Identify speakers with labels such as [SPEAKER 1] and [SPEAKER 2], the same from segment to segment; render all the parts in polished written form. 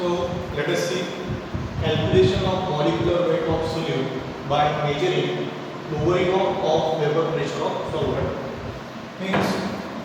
[SPEAKER 1] So let us see calculation of molecular weight of solute by measuring lowering of vapor pressure of solvent. Means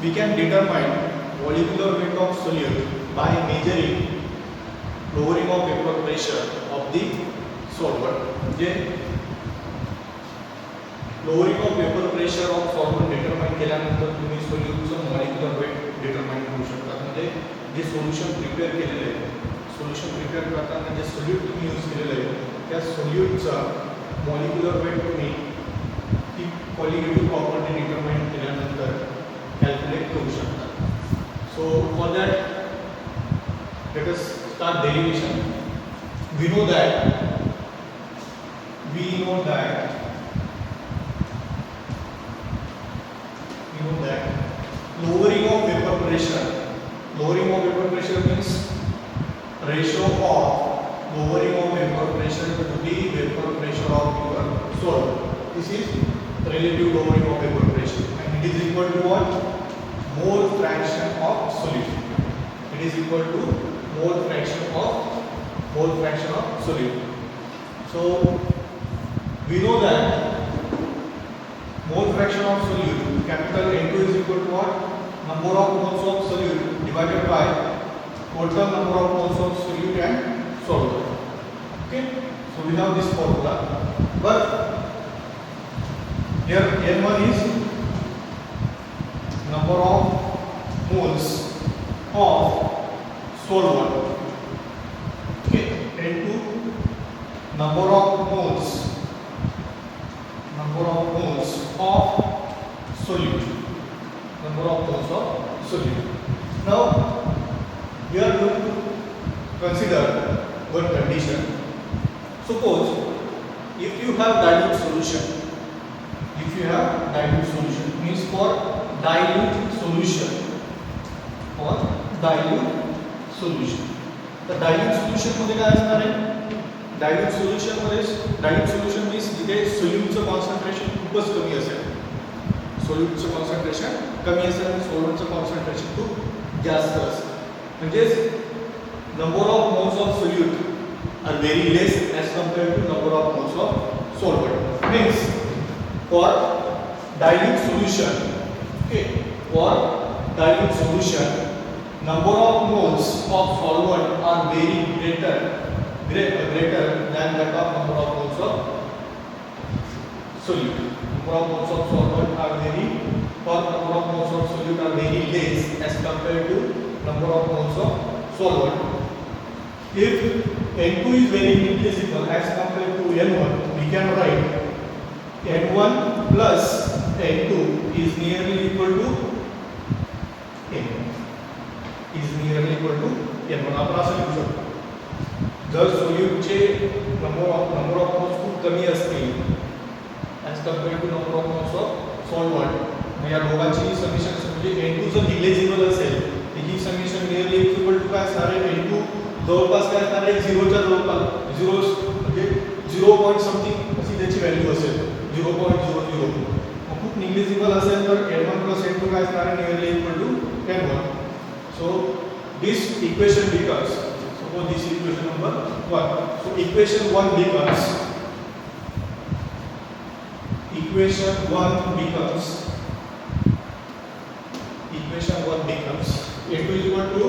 [SPEAKER 1] we can determine molecular weight of solute by measuring lowering of vapor pressure of the solvent. Lowering of vapor pressure of solvent determine केल्यानंतर तुम्ही सोल्यूटचं molecular weight determine करू शकता. म्हणजे जे solution prepare केलेले आहे, solution prepare करताना जे solute तुम्ही use केलेले आहे त्या सोल्यूटचा molecular weight तुम्ही ती colligative property determine केल्यानंतर कॅल्क्युलेट करू शकता. So for that let us start derivation. We know that lowering of vapor pressure means ratio of lowering of vapor pressure to the vapor pressure of your solvent. This is relative lowering of vapor pressure, and it is equal to what? Mole fraction of solution. It is equal to mole fraction of solute. So we know that mole fraction of solute, capital N2 is equal to what? Number of moles of solute divided by total number of moles of solute and solvent. Okay, so we have this formula, but here N1 is number of moles of solvent. Okay, N2 number of moles of solute. Now we are going to consider one condition. Suppose if you have dilute solution, means for dilute solution, the dilute solution मध्ये काय असणार आहे? dilute solution means जिथे सोल्यूटचं concentration खूपच कमी असेल, सोल्यूटचं concentration कमी असेल आणि सोल्व्हंटचं कॉन्सन्ट्रेशन खूप जास्त असेल. म्हणजे number of moles of solute are very less as compared to number of moles of solvent. Means for dilute solution, number of moles of solvent are very greater than that of number of moles of solute. Number of moles of solvent are number of moles of solute are very less as compared to number of moles of solvent. If N2 is very negligible as compared to N1, we can write N1 plus N2 is nearly equal to N1. आपण असं लिहू शकतो. जर सोल्यूटचे number of moles खूप कमी असतील as compared to number of moles of solvent, या दोघांची समेशन म्हणजे N2 जर निग्लेजिबल असेल त्याची समेशन नियरली इक्वल टू काय असणार आहे? N2 जवळपास काय असणार आहे? 0च्या जवळपास, 0 म्हणजे 0 पॉइंट समथिंग अशी त्याची व्हॅल्यू असेल, 0.00. खूप निग्लेजिबल असेल तर N1 plus N2 काय असणार आहे? Nearly equal to N1. So this equation becomes, suppose this is equation number 1. So equation 1 becomes N2 is equal to,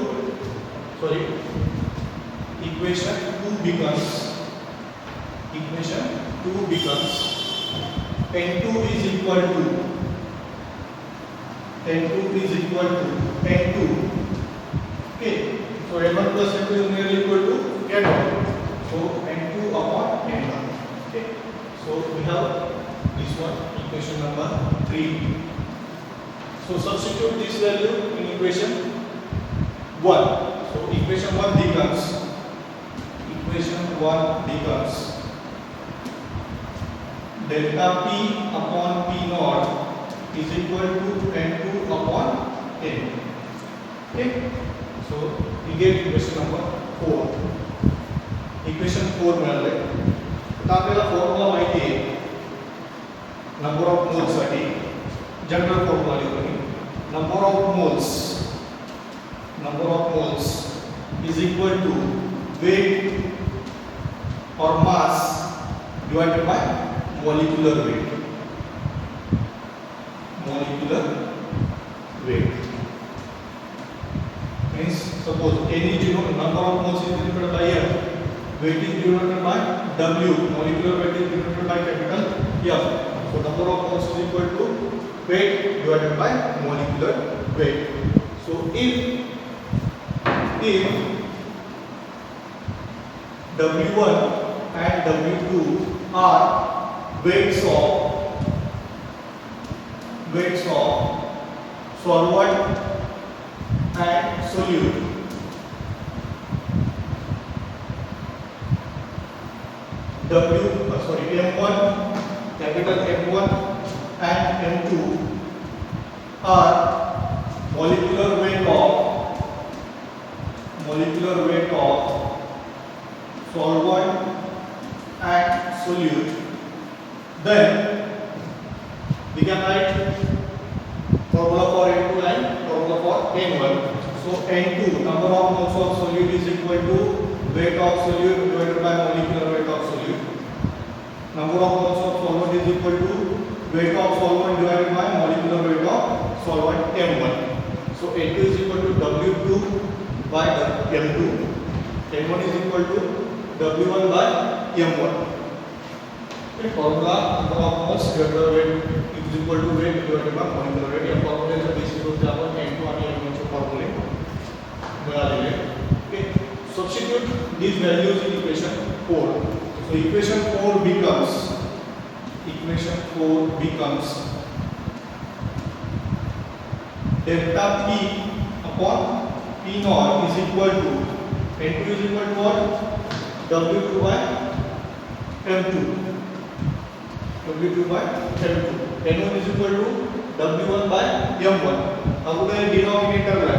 [SPEAKER 1] equation 2 becomes N2 is equal to N2. Okay, so N1 plus N2 is nearly equal to N1. So N2 upon N1. Okay, so we have this one, equation number 3. So substitute this value in equation 1. So equation 1 becomes delta P upon P naught is equal to N2 upon N. Okay, so we get equation number 4. Equation 4 मिळाले. आता आपल्याला formula माहिती आहे number of moles साठी. General formula लिहू मी. number of moles is equal to weight or mass divided by molecular weight. Molecular weight means suppose n is 0, number of moles is denoted by m, weight is denoted by w, molecular weight is denoted by capital F. So number of moles is equal to weight divided by molecular weight. So if W1 and W2 are weights of solvent and solute, M1, capital M1 and M2 are molecular weight of solvent and solute, then we can write formula for N2 and formula for N1. So N2, number of moles of solute, is equal to weight of solute divided by molecular weight of solute. Number of moles of solvent is equal to weight of solvent divided by molecular weight of solvent M1. So N2 is equal to W2 by M2. N1 is equal to W1 by M1. Okay, formula number of moles divided by weight is equal to weight divided by molecular weight. या फॉर्म्युलेचा basis वरती आपण N2 आणि M1 चे फॉर्म्युले मिळालेले. Okay, substitute these values in equation 4. So equation 4 becomes delta P upon P naught is equal to N2 is equal to what? W2 by M2. W2 by M2. N1 is equal to W1 by M1. अगोदर denominator ला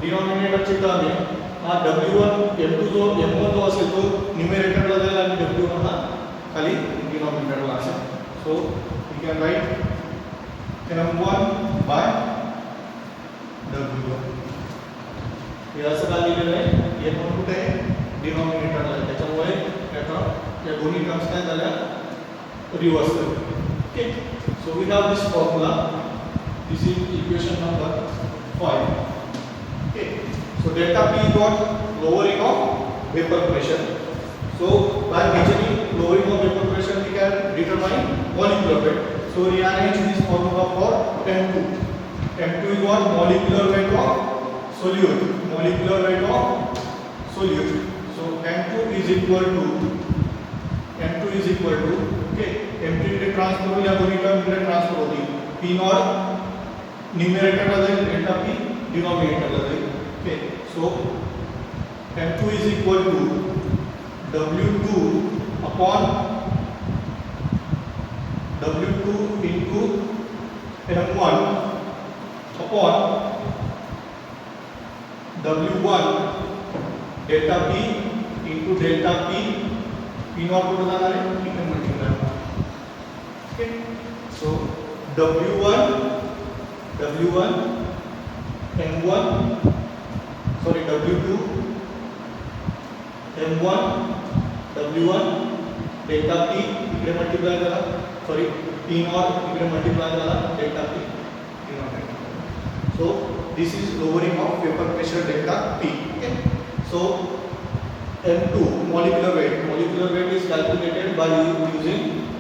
[SPEAKER 1] denominator ची term आहे हा W1 M2 जो M1 जो असेल तो numerator ला जाईल आणि W1 हा खाली डिनोमिनेटर ला असेल. So we can write M1 by W1. हे असं का लिहिलेलं आहे? M1 कुठे आहे? डिनोमिनेटरला आहे. त्याच्यामुळे या दोन्ही टर्म्स काय झाल्या? रिवर्स झाल्या. Okay. So we have this formula. This is equation number 5. Okay. So delta P is what? Lowering of vapor pressure. So by measuring lowering of vapor pressure we can determine molecular weight. So rearrange this formula for M2. M2 is what? Molecular weight of solute. Molecular weight of solute. So M2 is equal to okay, M2 इकडे transfer होईल, या दोन्ही term इकडे transfer होतील. P not numerator ला जाईल, delta P denominator ला जाईल. Okay. So M2 is equal to W2 upon W2 into M1 upon W1 delta P into delta P. P naught को बताना है, इतने multiply. Okay. So W1 M1 sorry W2 M1 W1 delta P इकडे multiply करा, sorry P naught इकडे multiply करा, delta P denominator. So this is lowering of vapor pressure delta P. Okay. So M2 molecular weight is calculated by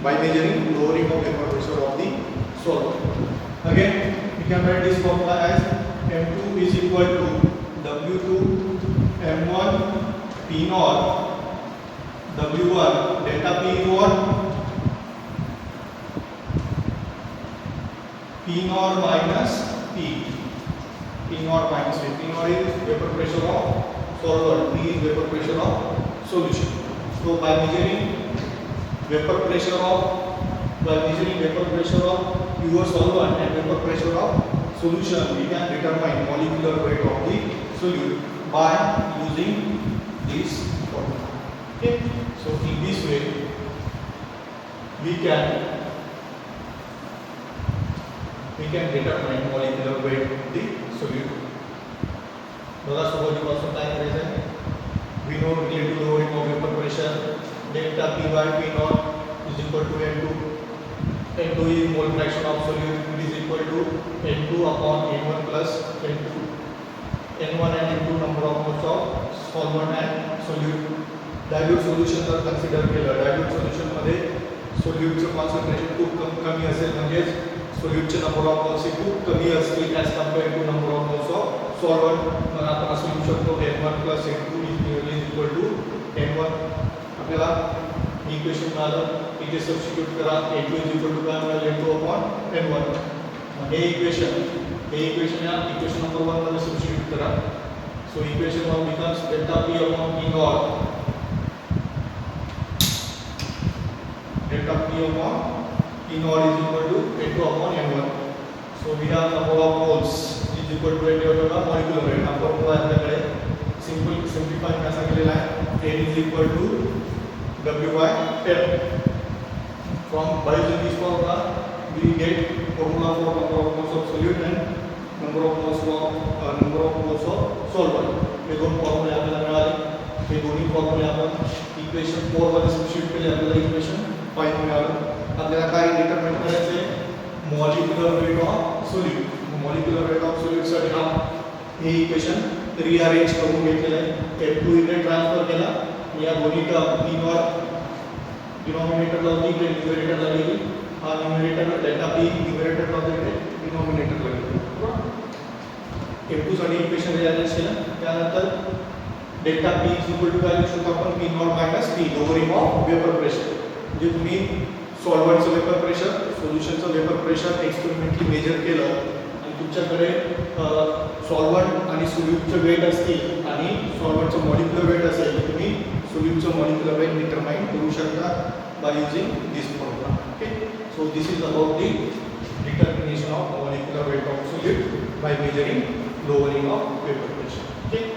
[SPEAKER 1] measuring lowering of vapor pressure of the solvent. Again we can write this formula as M2 is equal to W2 M1 P naught W1 delta P is what? P naught minus P. P naught minus P. P naught is vapor pressure of solvent. P is vapor pressure of solution. So by measuring vapor pressure of pure solvent and vapor pressure of solution, we can determine molecular weight of the solute by using this formula. Okay. So in this way we can determine molecular weight of the solute. बघा सुरुवातीपासून काय करायचं आहे? We know relative lowering of vapor pressure. Delta P by P naught is equal to N2. N2 is mole fraction of solute. It is equal to N2 upon N1 plus N2. N1 and N2 number of moles of solvent and solute. Dilute solution तर consider केलं. Dilute solution मध्ये सोल्यूटचं concentration खूप कमी असेल, म्हणजे सोल्यूटचे number of moles खूप कमी असतील as compare to number of moles of solvent. मग आपण असं लिहू शकतो N1 plus N2 is equal to N1. आपल्याला इक्वेशन मिळालं, इथे सबस्टिट्यूट करा. N2 is equal to काय मिळालं? N2 upon N1. हे इक्वेशन या इक्वेशन नंबर 1 मध्ये सबस्टिट्यूट करा. So equation 1 becomes delta P upon P naught. Delta P upon P naught is equal to N2 upon N1. So we have number of moles is equal to N molecular weight. हा formula आपल्याकडे सिंपलीफाय कसा केलेला आहे? N is equal to W by L. From by using this formula we get formula for number of moles of solute and number of moles of solvent. हे दोन फॉर्म्युले आपल्याला मिळाले. हे दोन्ही फॉर्म्युले आपण इक्वेशन 4 मध्ये सबस्टिट्यूट केले, आपल्याला इक्वेशन 5 मिळालं. आपल्याला काय डिटरमाइन करायचे? Molecular weight of solute. Molecular weight of solute साठी हे इक्वेशन रिअरेंज करून घेतलेलं आहे. F2 इकडे ट्रान्सफर केला, या दोन्ही टर्म P नॉट डिनॉमिनेटरला होती, इकडे न्यूमरेटरला गेली. हा न्यूमरेटर डेल्टा P न्यूमरेटरला होता, इकडे डिनॉमिनेटरला गेली. F2 साठी इक्वेशन रिअरेंज केलं. त्यानंतर delta P is equal to काय लिहू शकतो आपण? P naught minus P lowering of vapour pressure. म्हणजे तुम्ही सॉल्व्हंटचं वेपर प्रेशर, सोल्युशनचं वेपर प्रेशर एक्सपेरिमेंटली मेजर केलं आणि तुमच्याकडे सॉल्व्हंट आणि सोल्यूटचं वेट असतील आणि सॉल्व्हंटचं मॉलिक्युलर वेट असेल, तुम्ही सोल्यूटचं मॉलिक्युलर वेट डिटरमाइन करू शकता by using this formula. Okay, so this is about the determination of molecular weight of solute by measuring lowering of vapor pressure. Okay.